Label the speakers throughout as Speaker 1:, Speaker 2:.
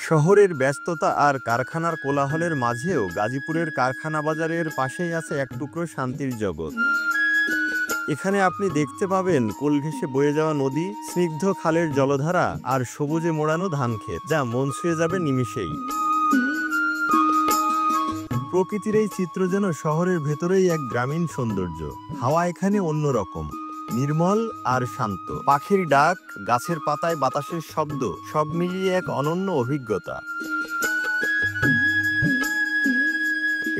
Speaker 1: শহরের ব্যস্ততা আর কারখানার কোলাহলের মাঝেও গাজীপুরের কারখানা বাজারের পাশেই আছে এক টুকরো শান্তির জগৎ। এখানে আপনি দেখতে পাবেন কোল ঘেঁষে বয়ে যাওয়া নদী, স্নিগ্ধ খালের জলধারা আর সবুজে মোড়ানো ধানক্ষেত, যা মন ছুঁয়ে যাবে নিমিষেই। প্রকৃতির এই চিত্র যেন শহরের ভেতরেই এক গ্রামীণ সৌন্দর্য। হাওয়া এখানে অন্যরকম, নির্মল আর শান্ত। পাখির ডাক, গাছের পাতায় বাতাসের শব্দ, সব মিলিয়ে এক অনন্য অভিজ্ঞতা।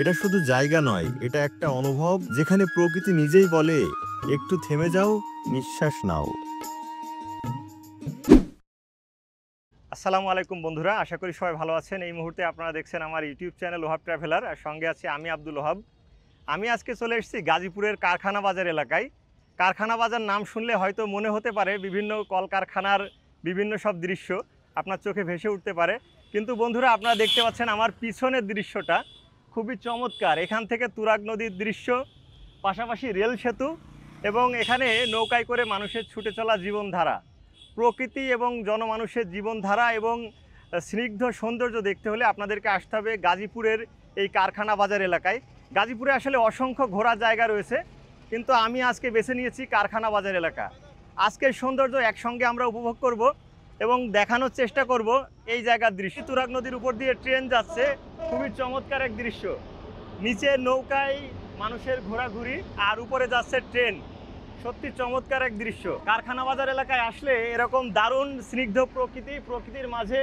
Speaker 1: এটা শুধু জায়গা নয়, এটা একটা অনুভব যেখানে প্রকৃতি নিজেই বলে, একটু থেমে যাও, নিঃশ্বাস নাও।
Speaker 2: আসসালামু আলাইকুম বন্ধুরা, আশা করি সবাই ভালো আছেন। এই মুহূর্তে আপনারা দেখছেন আমার ইউটিউব চ্যানেল ওহাব ট্রাভেলার, আর সঙ্গে আছি আমি আব্দুল ওহাব। আমি আজকে চলে এসেছি গাজীপুরের কারখানা বাজার এলাকায়। কারখানা বাজার নাম শুনলে হয়তো মনে হতে পারে বিভিন্ন কলকারখানার বিভিন্ন সব দৃশ্য আপনার চোখে ভেসে উঠতে পারে, কিন্তু বন্ধুরা আপনারা দেখতে পাচ্ছেন আমার পিছনের দৃশ্যটা খুবই চমৎকার। এখান থেকে তুরাগ নদীর দৃশ্য, পাশাপাশি রেল সেতু এবং এখানে নৌকায় করে মানুষের ছুটে চলা জীবনধারা। প্রকৃতি এবং জনমানুষের জীবনধারা এবং স্নিগ্ধ সৌন্দর্য দেখতে হলে আপনাদেরকে আসতে হবে গাজীপুরের এই কারখানা বাজার এলাকায়। গাজীপুরে আসলে অসংখ্য ঘোরার জায়গা রয়েছে, কিন্তু আমি আজকে বেছে নিয়েছি কারখানা বাজার এলাকা। আজকের সৌন্দর্য একসঙ্গে আমরা উপভোগ করব এবং দেখানোর চেষ্টা করব এই জায়গার দৃশ্য। তুরাগ নদীর উপর দিয়ে ট্রেন যাচ্ছে, খুবই চমৎকার এক দৃশ্য। নিচে নৌকায় মানুষের ঘোরাঘুরি আর উপরে যাচ্ছে ট্রেন, সত্যি চমৎকার এক দৃশ্য। কারখানা বাজার এলাকায় আসলে এরকম দারুণ স্নিগ্ধ প্রকৃতির মাঝে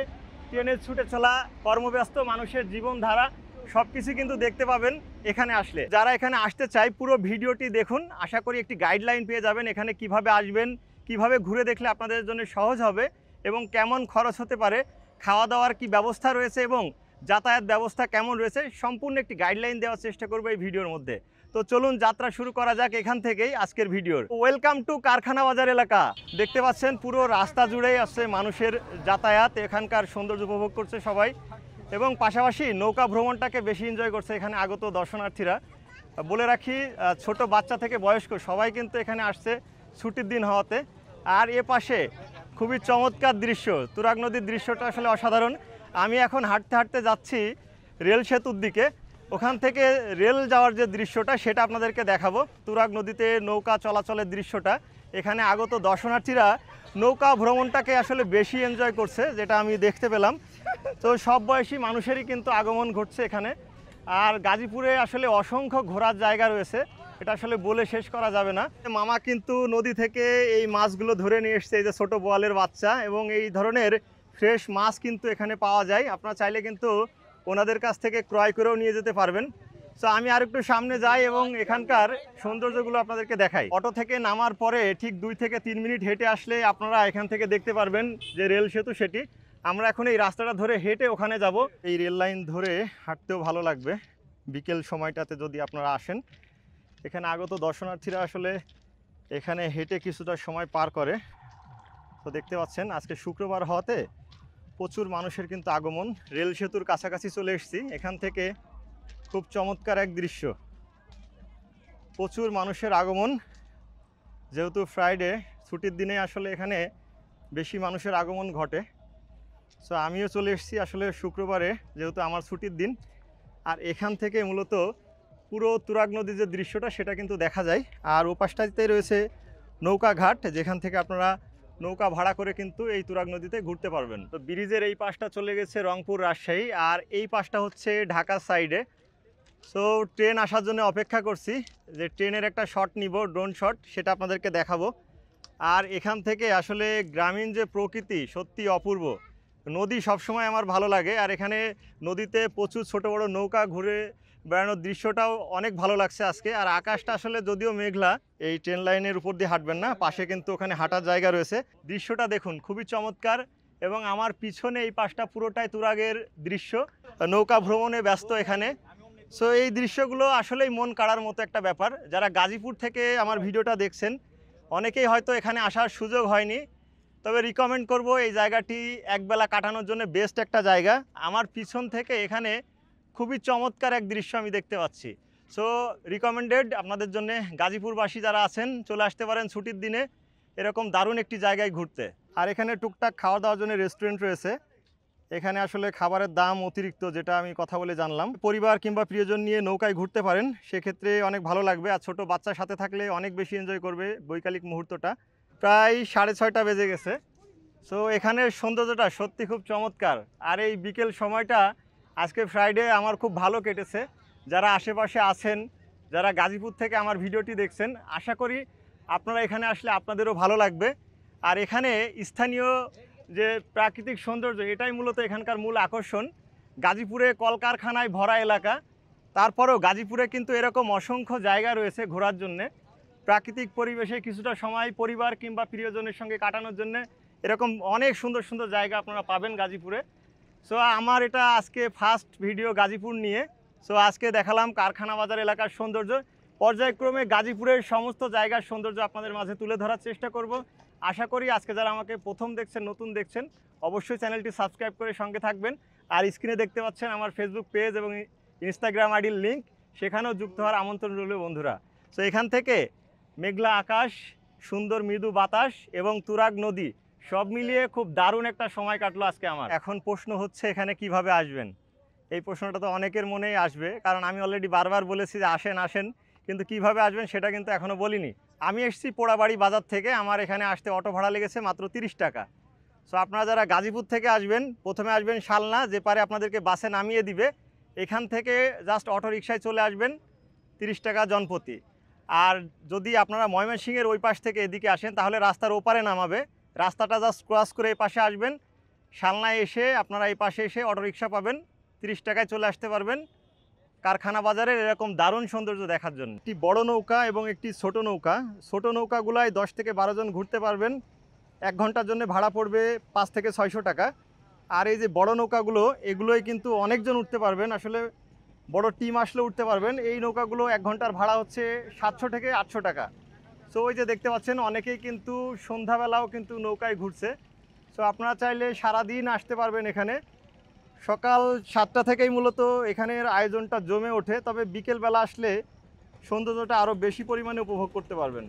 Speaker 2: ট্রেনের ছুটে চলা, কর্মব্যস্ত মানুষের জীবনধারা সবকিছু কিন্তু দেখতে পাবেন এখানে আসলে। যারা এখানে আসতে চায় পুরো ভিডিওটি দেখুন, আশা করি একটি গাইডলাইন পেয়ে যাবেন এখানে কিভাবে আসবেন, কিভাবে ঘুরে দেখলে আপনাদের জন্য সহজ হবে এবং কেমন খরচ হতে পারে, খাওয়া দাওয়ার কি ব্যবস্থা রয়েছে এবং যাতায়াত ব্যবস্থা কেমন রয়েছে, সম্পূর্ণ একটি গাইডলাইন দেওয়ার চেষ্টা করবো এই ভিডিওর মধ্যে। তো চলুন যাত্রা শুরু করা যাক এখান থেকেই আজকের ভিডিওর। ওয়েলকাম টু কারখানা বাজার এলাকা। দেখতে পাচ্ছেন পুরো রাস্তা জুড়েই আছে মানুষের যাতায়াত, এখানকার সৌন্দর্য উপভোগ করছে সবাই এবং পাশাপাশি নৌকা ভ্রমণটাকে বেশি এনজয় করছে এখানে আগত দর্শনার্থীরা। বলে রাখি, ছোট বাচ্চা থেকে বয়স্ক সবাই কিন্তু এখানে আসছে ছুটির দিন হওয়াতে। আর এ পাশে খুবই চমৎকার দৃশ্য, তুরাগ নদীর দৃশ্যটা আসলে অসাধারণ। আমি এখন হাঁটতে হাঁটতে যাচ্ছি রেল সেতুর দিকে, ওখান থেকে রেল যাওয়ার যে দৃশ্যটা সেটা আপনাদেরকে দেখাবো। তুরাগ নদীতে নৌকা চলাচলের দৃশ্যটা, এখানে আগত দর্শনার্থীরা নৌকা ভ্রমণটাকে আসলে বেশি এনজয় করছে, যেটা আমি দেখতে পেলাম। তো সব বয়সী মানুষেরই কিন্তু আগমন ঘটছে এখানে। আর গাজীপুরে আসলে অসংখ্য ঘোরার জায়গা রয়েছে, এটা আসলে বলে শেষ করা যাবে না। মামা কিন্তু নদী থেকে এই মাছগুলো ধরে নিয়ে এসছে, এই যে ছোটো বোয়ালের বাচ্চা, এবং এই ধরনের ফ্রেশ মাছ কিন্তু এখানে পাওয়া যায়। আপনারা চাইলে কিন্তু ওনাদের কাছ থেকে ক্রয় করেও নিয়ে যেতে পারবেন। তো আমি আর একটু সামনে যাই এবং এখানকার সৌন্দর্যগুলো আপনাদেরকে দেখাই। অটো থেকে নামার পরে ঠিক 2 থেকে 3 মিনিট হেঁটে আসলে আপনারা এখান থেকে দেখতে পারবেন যে রেল সেতু সেটি। আমরা এখন এই রাস্তাটা ধরে হেঁটে ওখানে যাব। এই রেল লাইন ধরে হাঁটতেও ভালো লাগবে বিকেল সময়টাতে যদি আপনারা আসেন। এখানে আগত দর্শনার্থীরা আসলে এখানে হেঁটে কিছুটা সময় পার করে। তো দেখতে পাচ্ছেন আজকে শুক্রবার হওয়াতে প্রচুর মানুষের কিন্তু আগমন। রেল সেতুর কাছাকাছি চলে এসেছি, এখান থেকে খুব চমৎকার এক দৃশ্য, প্রচুর মানুষের আগমন। যেহেতু ফ্রাইডে ছুটির দিনে আসলে এখানে বেশি মানুষের আগমন ঘটে। সো আমিও চলে এসেছি আসলে শুক্রবারে, যেহেতু আমার ছুটির দিন। আর এখান থেকে মূলত পুরো তুরাগ নদীর যে দৃশ্যটা সেটা কিন্তু দেখা যায়। আর ও পাশটাতে রয়েছে নৌকা ঘাট, যেখান থেকে আপনারা নৌকা ভাড়া করে কিন্তু এই তুরাগ নদীতে ঘুরতে পারবেন। তো ব্রিজের এই পাশটা চলে গেছে রংপুর রাজশাহী, আর এই পাশটা হচ্ছে ঢাকা সাইডে। সো ট্রেন আসার জন্য অপেক্ষা করছি, যে ট্রেনের একটা শট নিব, ড্রোন শট, সেটা আপনাদেরকে দেখাবো। আর এখান থেকে আসলে গ্রামীণ যে প্রকৃতি সত্যি অপূর্ব। নদী সবসময় আমার ভালো লাগে, আর এখানে নদীতে প্রচুর ছোট বড় নৌকা ঘুরে বেড়ানোর দৃশ্যটাও অনেক ভালো লাগছে আজকে। আর আকাশটা আসলে যদিও মেঘলা, এই ট্রেন লাইনের উপর দিয়ে হাঁটবেন না, পাশে কিন্তু ওখানে হাঁটার জায়গা রয়েছে। দৃশ্যটা দেখুন খুবই চমৎকার, এবং আমার পিছনে এই পাশটা পুরোটাই তুরাগের দৃশ্য। নৌকা ভ্রমণে ব্যস্ত এখানে। সো এই দৃশ্যগুলো আসলেই মন কাড়ার মতো একটা ব্যাপার। যারা গাজীপুর থেকে আমার ভিডিওটা দেখছেন অনেকেই হয়তো এখানে আসার সুযোগ হয়নি, তবে রিকমেন্ড করব এই জায়গাটি একবেলা কাটানোর জন্য বেস্ট একটা জায়গা। আমার পিছন থেকে এখানে খুবই চমৎকার এক দৃশ্য আমি দেখতে পাচ্ছি। সো রিকমেন্ডেড আপনাদের জন্য, গাজীপুরবাসী যারা আছেন চলে আসতে পারেন ছুটির দিনে এরকম দারুণ একটি জায়গায় ঘুরতে। আর এখানে টুকটাক খাওয়া দাওয়ার জন্য রেস্টুরেন্ট রয়েছে, এখানে আসলে খাবারের দাম অতিরিক্ত, যেটা আমি কথা বলে জানলাম। পরিবার কিংবা প্রিয়জন নিয়ে নৌকায় ঘুরতে পারেন, সেক্ষেত্রে অনেক ভালো লাগবে। আর ছোট বাচ্চার সাথে থাকলে অনেক বেশি এনজয় করবে বৈকালিক মুহূর্তটা। প্রায় 6:30 বেজে গেছে। সো এখানের সৌন্দর্যটা সত্যি খুব চমৎকার। আর এই বিকেল সময়টা আজকে ফ্রাইডে আমার খুব ভালো কেটেছে। যারা আশেপাশে আছেন, যারা গাজীপুর থেকে আমার ভিডিওটি দেখছেন, আশা করি আপনারা এখানে আসলে আপনাদেরও ভালো লাগবে। আর এখানে স্থানীয় যে প্রাকৃতিক সৌন্দর্য, এটাই মূলত এখানকার মূল আকর্ষণ। গাজীপুরে কলকারখানায় ভরা এলাকা, তারপরেও গাজীপুরে কিন্তু এরকম অসংখ্য জায়গা রয়েছে ঘোরার জন্যে। প্রাকৃতিক পরিবেশে কিছুটা সময় পরিবার কিংবা প্রিয়জনের সঙ্গে কাটানোর জন্য এরকম অনেক সুন্দর সুন্দর জায়গা আপনারা পাবেন গাজীপুরে। সো আমার এটা আজকে ফার্স্ট ভিডিও গাজীপুর নিয়ে। সো আজকে দেখালাম কারখানা বাজার এলাকার সৌন্দর্য। পর্যায়ক্রমে গাজীপুরের সমস্ত জায়গার সৌন্দর্য আপনাদের মাঝে তুলে ধরার চেষ্টা করব। আশা করি আজকে যারা আমাকে প্রথম দেখছেন, নতুন দেখছেন, অবশ্যই চ্যানেলটি সাবস্ক্রাইব করে সঙ্গে থাকবেন। আর স্ক্রিনে দেখতে পাচ্ছেন আমার ফেসবুক পেজ এবং ইনস্টাগ্রাম আইডির লিঙ্ক, সেখানেও যুক্ত হওয়ার আমন্ত্রণ রইল বন্ধুরা। সো এখান থেকে মেঘলা আকাশ, সুন্দর মৃদু বাতাস এবং তুরাগ নদী, সব মিলিয়ে খুব দারুণ একটা সময় কাটলো আজকে আমার। এখন প্রশ্ন হচ্ছে এখানে কিভাবে আসবেন। এই প্রশ্নটা তো অনেকের মনেই আসবে, কারণ আমি অলরেডি বারবার বলেছি যে আসেন আসেন, কিন্তু কিভাবে আসবেন সেটা কিন্তু এখনও বলিনি। আমি এসেছি পোড়াবাড়ি বাজার থেকে। আমার এখানে আসতে অটো ভাড়া লেগেছে মাত্র 30 টাকা। সো আপনারা যারা গাজীপুর থেকে আসবেন, প্রথমে আসবেন শালনা, যে পারে আপনাদেরকে বাসে নামিয়ে দিবে। এখান থেকে জাস্ট অটো রিকশায় চলে আসবেন, 30 টাকা জনপ্রতি। আর যদি আপনারা ময়মনসিংহের ওই পাশ থেকে এদিকে আসেন, তাহলে রাস্তার ওপারে নামাবে। রাস্তাটা জাস্ট ক্রস করে এই পাশে আসবেন, শালনায় এসে আপনারা এই পাশে এসে অটোরিকশা পাবেন, 30 টাকায় চলে আসতে পারবেন কারখানা বাজারের এরকম দারুণ সৌন্দর্য দেখার জন্য। একটি বড় নৌকা এবং একটি ছোট নৌকা। ছোট নৌকাগুলায় 10 থেকে 12 জন ঘুরতে পারবেন। 1 ঘন্টার জন্য ভাড়া পড়বে 5 থেকে 600 টাকা। আর এই যে বড় নৌকাগুলো, এগুলোই কিন্তু অনেকজন উঠতে পারবেন। আসলে বড় টিম আসলে উঠতে পারবেন। এই নৌকাগুলো 1 ঘন্টার ভাড়া হচ্ছে 700 থেকে 800 টাকা। সো ওই যে দেখতে পাচ্ছেন, অনেকেই কিন্তু সন্ধ্যাবেলাও কিন্তু নৌকায় ঘুরছে। সো আপনারা চাইলে সারাদিন আসতে পারবেন এখানে। সকাল 7টা থেকেই মূলত এখানের আয়োজনটা জমে ওঠে, তবে বিকেলবেলা আসলে সৌন্দর্যটা আরও বেশি পরিমাণে উপভোগ করতে পারবেন।